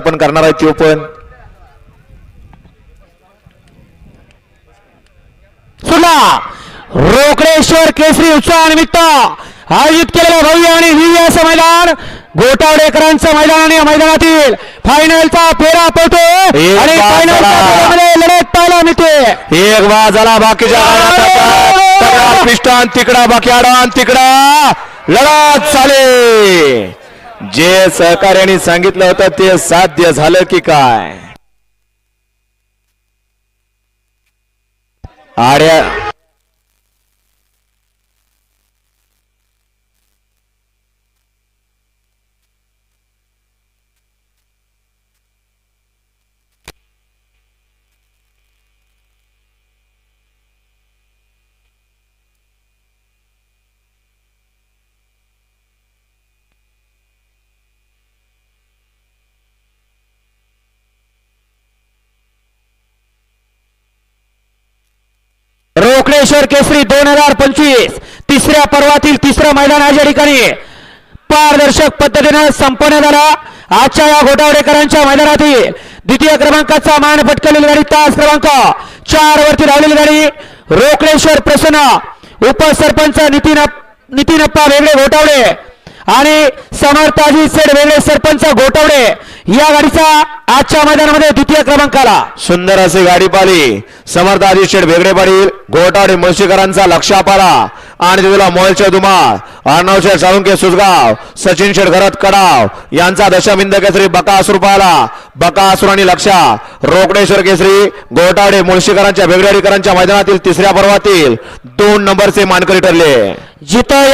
आपण करणार आहे तो पण सुद्धा रोकडेश्वर केसरी उत्सवानिमित्त आयोजित केलेलं भव्य आणि दिव्य असं मैदान गोटावडेकरांचं मैदान आणि मैदानातील फायनलचा फेरा पडतो आणि फायनलच्या लढत पाहायला मिळते. एक बाद झाला बाकीच्या पिस्टन तिकडा बाकी आडा तिकडा लढत झाले. जे सहकार्याने सांगितलं होतं ते साध्य झालं की काय. आड्या रोकडेश्वर केसरी 2025 तिसऱ्या पर्वातील तिसरं मैदान या ठिकाणी पारदर्शक पद्धतीने संपन्न झाला. आजच्या या गोटावडेकरांच्या मैदानातील द्वितीय क्रमांकाचा मान पटकवलेली गाडी तास क्रमांक 4 वरती धावलेली गाडी रोकडेश्वर प्रसन्न उपसरपंच नितीनप्पा वेगळे गोटावडे आणि समर्थाजी सेड वेगळे सरपंच गोटावडे या गाडीचा आजच्या मैदानामध्ये द्वितीय क्रमांकाला सुंदर अशी गाडी पाली. समर्थाजी शेड वेगळे पाटील गोटावडे मुळशीकरांचा लक्ष पाला आणि तिला मोलचे धुमाळ अर्णव शेठ साळुंके सुसगाव सचिन शेठ घरात कडाव यांचा दशमिंद केसरी बकासूर पाला. बकासूर आणि लक्ष रोकडेश्वर केसरी गोटावडे मुळशीकरांच्या वेगळेकरांच्या मैदानातील तिसऱ्या पर्वातील 2 नंबरचे मानकरी ठरले. जिथं